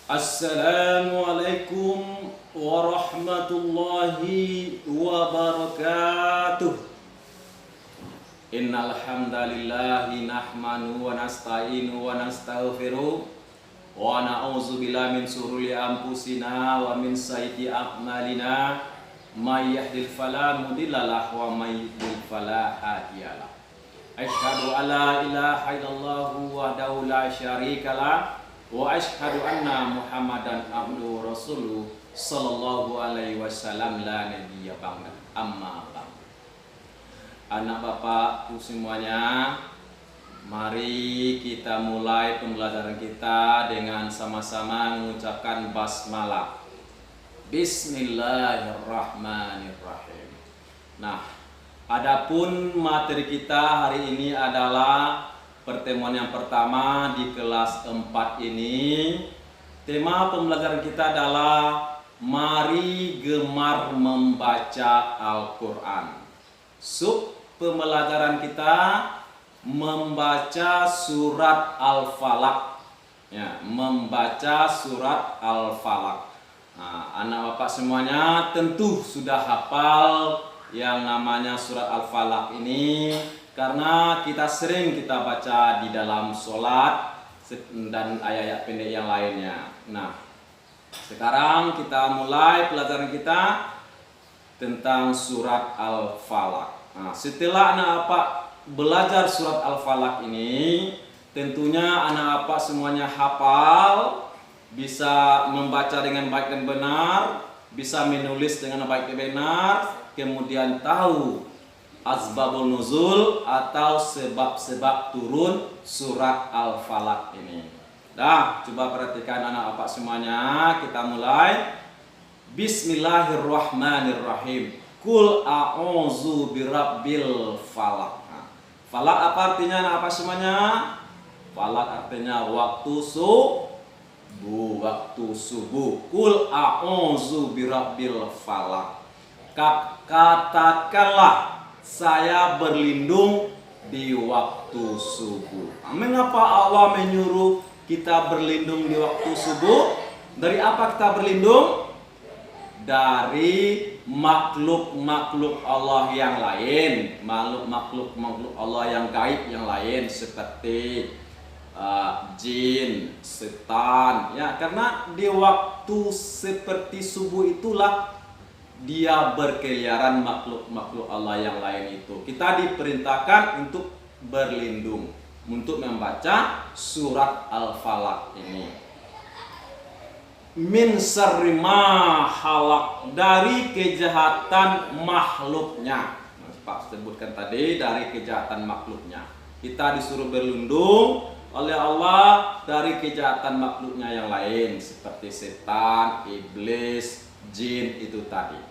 Assalamualaikum warahmatullahi wabarakatuh. Innal hamdalillahi nahmanu wa nasta'inu wa nastaghfiruh wa na'udzu billahi min shururi anfusina wa min sayyiati a'malina may yahdihil fala mudhillalah wa may yudhlil fala hadiyalah. Asyhadu an la ilaha illallah wahdahu la syarikalah wa asyhadu anna Muhammadan abduhu rasuluh sallallahu alaihi wasallam la nabiyya ba'da. Amma ba'd. Anak bapakku semuanya, mari kita mulai pembelajaran kita dengan sama-sama mengucapkan basmalah. Bismillahirrahmanirrahim. Nah, adapun materi kita hari ini adalah pertemuan yang pertama di kelas 4 ini. Tema pembelajaran kita adalah mari gemar membaca Al-Quran. Sub pembelajaran kita membaca surat Al-Falaq. Ya, membaca surat Al-Falaq. Nah, anak bapak semuanya tentu sudah hafal yang namanya surat Al-Falaq ini, karena kita sering kita baca di dalam sholat dan ayat-ayat pendek yang lainnya. Nah, sekarang kita mulai pelajaran kita tentang surat Al-Falaq. Nah, setelah anak bapak belajar surat Al-Falaq ini, tentunya anak bapak semuanya hafal, bisa membaca dengan baik dan benar, bisa menulis dengan baik dan benar, kemudian tahu asbabun nuzul atau sebab-sebab turun surat Al-Falaq ini. Dah, coba perhatikan anak bapak semuanya, kita mulai. Bismillahirrahmanirrahim. Qul a'udzu birabbil falaq. Nah, falaq apa artinya anak bapak semuanya? Falaq artinya waktu subuh. Qul a'udzu birabbil falaq. Katakanlah, saya berlindung di waktu subuh. Mengapa Allah menyuruh kita berlindung di waktu subuh? Dari apa kita berlindung? Dari makhluk-makhluk Allah yang lain, makhluk Allah yang gaib yang lain, seperti jin, setan. Ya, karena di waktu seperti subuh itulah dia berkeliaran makhluk-makhluk Allah yang lain itu. Kita diperintahkan untuk berlindung, untuk membaca surat Al-Falaq ini. Min syarri ma khalaq, dari kejahatan makhluknya. Pak sebutkan tadi, dari kejahatan makhluknya. Kita disuruh berlindung oleh Allah dari kejahatan makhluknya yang lain, seperti setan, iblis, jin itu tadi.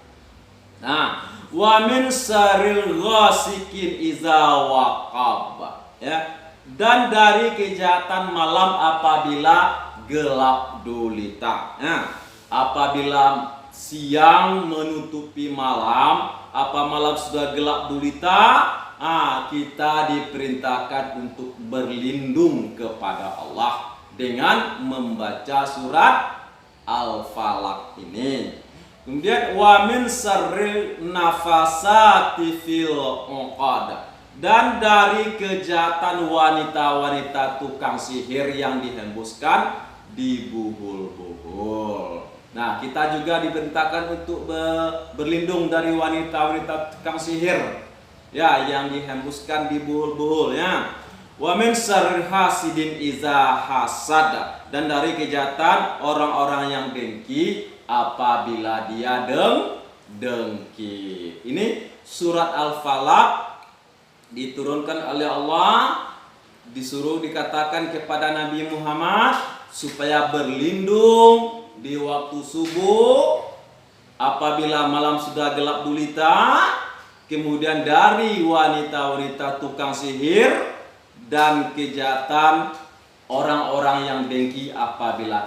Nah, wa min syarril ghasikin iza waqab, ya, dan dari kejahatan malam apabila gelap gulita. Nah, apabila siang menutupi malam, apa malam sudah gelap gulita, kita diperintahkan untuk berlindung kepada Allah dengan membaca surat Al-Falaq ini. Kemudian wa min syarril nafasati fil 'uqad, dan dari kejahatan wanita-wanita tukang sihir yang dihembuskan di buhul-buhul. Nah, kita juga diperintahkan untuk berlindung dari wanita-wanita tukang sihir, ya, yang dihembuskan di buhul-buhul, ya. Wa min syarri hasidin iza hasad, dan dari kejahatan orang-orang yang dengki apabila dia dengki. Ini surat Al-Falaq diturunkan oleh Allah, disuruh dikatakan kepada Nabi Muhammad supaya berlindung di waktu subuh apabila malam sudah gelap gulita, kemudian dari wanita-wanita tukang sihir dan kejahatan orang-orang yang dengki apabila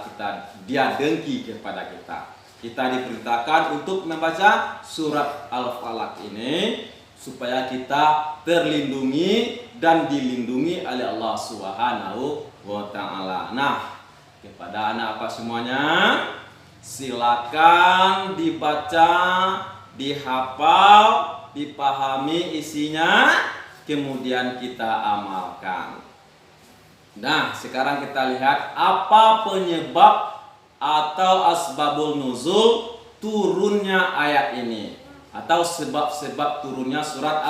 dia dengki kepada kita. Kita diperintahkan untuk membaca surat Al-Falaq ini supaya kita terlindungi dan dilindungi oleh Allah Subhanahu wa ta'ala. Nah, Kepada anak Bapak semuanya, silakan dibaca, dihafal, dipahami isinya, kemudian kita amalkan. Nah, sekarang kita lihat apa penyebab atau asbabul nuzul turunnya ayat ini, atau sebab-sebab turunnya surat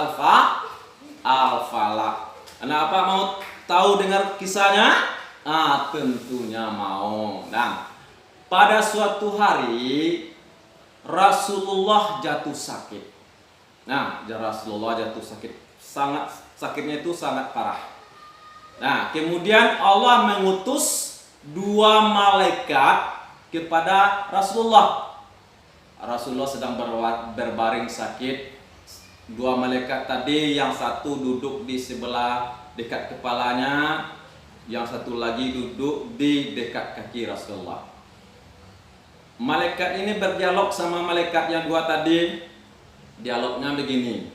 Al-Falaq. Anak apa mau tahu dengar kisahnya? Tentunya mau. Nah, pada suatu hari Rasulullah jatuh sakit. Nah, Rasulullah jatuh sakit, sangat sakitnya itu sangat parah. Nah, kemudian Allah mengutus 2 malaikat kepada Rasulullah. Rasulullah sedang berbaring sakit. 2 malaikat tadi, yang satu duduk di sebelah dekat kepalanya, yang satu lagi duduk di dekat kaki Rasulullah. Malaikat ini berdialog sama malaikat yang 2 tadi. Dialognya begini,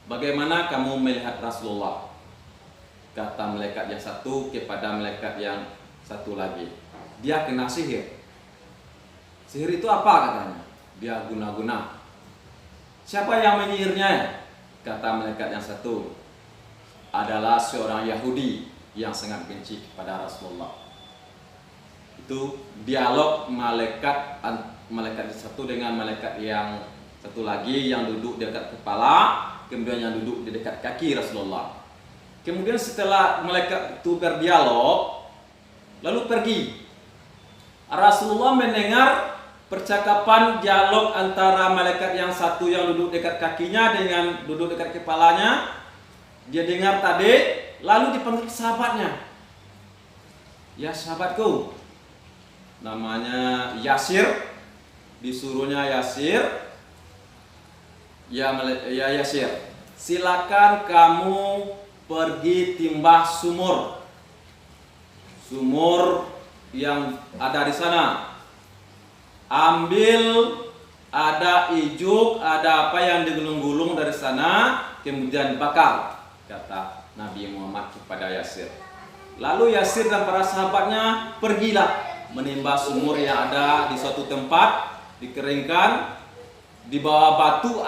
bagaimana kamu melihat Rasulullah? Kata malaikat yang satu kepada malaikat yang satu lagi, dia kena sihir. Sihir itu apa katanya? Dia guna-guna. Siapa yang menyihirnya? Kata malaikat yang satu, adalah seorang Yahudi yang sangat benci kepada Rasulullah. Itu dialog malaikat yang satu dengan malaikat yang satu lagi yang duduk di dekat kepala, kemudian yang duduk di dekat kaki Rasulullah. Kemudian setelah malaikat itu berdialog, lalu pergi. Rasulullah mendengar percakapan dialog antara malaikat yang satu yang duduk dekat kakinya dengan duduk dekat kepalanya. Dia dengar tadi, lalu dipanggil sahabatnya. Ya sahabatku, namanya Yasir, disuruhnya Yasir. Ya Yasir, silakan kamu pergi timbah sumur yang ada di sana. Ambil, ada ijuk, ada apa yang digulung-gulung dari sana, kemudian bakar, kata Nabi Muhammad kepada Yasir. Lalu Yasir dan para sahabatnya pergilah menimba sumur yang ada di suatu tempat, dikeringkan. Di bawah batu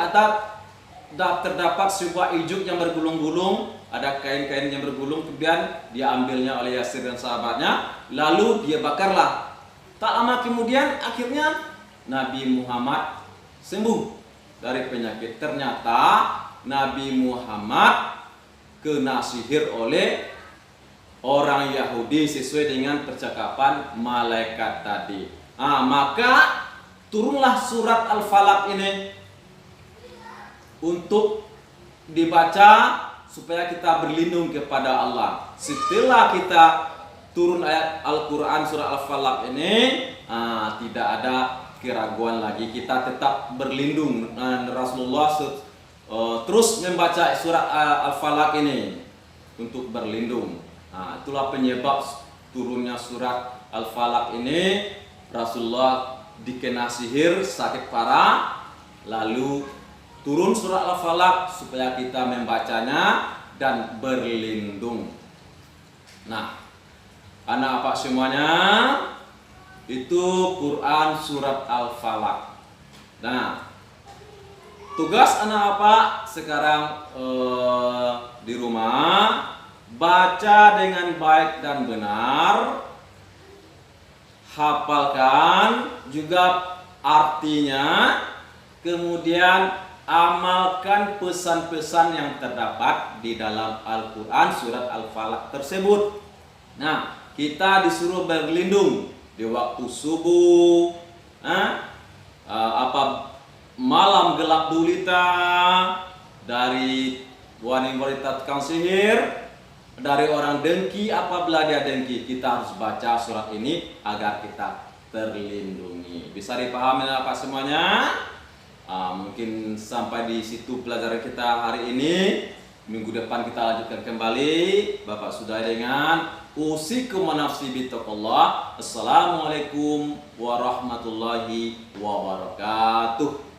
terdapat sebuah ijuk yang bergulung-gulung, ada kain-kain yang bergulung, kemudian diambilnya oleh Yasir dan sahabatnya, lalu dia bakarlah. Tak lama kemudian akhirnya Nabi Muhammad sembuh dari penyakit. Ternyata Nabi Muhammad kena sihir oleh orang Yahudi sesuai dengan percakapan malaikat tadi. Maka turunlah surat Al-Falaq ini untuk dibaca supaya kita berlindung kepada Allah. Setelah kita turun ayat Al-Quran surah Al-Falaq ini, tidak ada keraguan lagi, kita tetap berlindung. Rasulullah terus membaca surat Al-Falaq ini untuk berlindung. Itulah penyebab turunnya surat Al-Falaq ini. Rasulullah dikena sihir, sakit parah, lalu turun surat Al-Falaq supaya kita membacanya dan berlindung. Nah, anak apa semuanya, itu Quran surat Al-Falaq. Nah, tugas anak apa sekarang di rumah, baca dengan baik dan benar, hafalkan juga artinya, kemudian amalkan pesan-pesan yang terdapat di dalam Al-Quran surat Al-Falaq tersebut. Nah, kita disuruh berlindung di waktu subuh, malam gelap gulita, dari wanita tukang sihir, dari orang dengki. Apabila dia dengki, kita harus baca surat ini agar kita terlindungi. Bisa dipahami apa semuanya? Mungkin sampai di situ pelajaran kita hari ini. Minggu depan kita lanjutkan kembali. Bapak sudah dengan usikum wa nafsi bittaqullah. Assalamualaikum warahmatullahi wabarakatuh.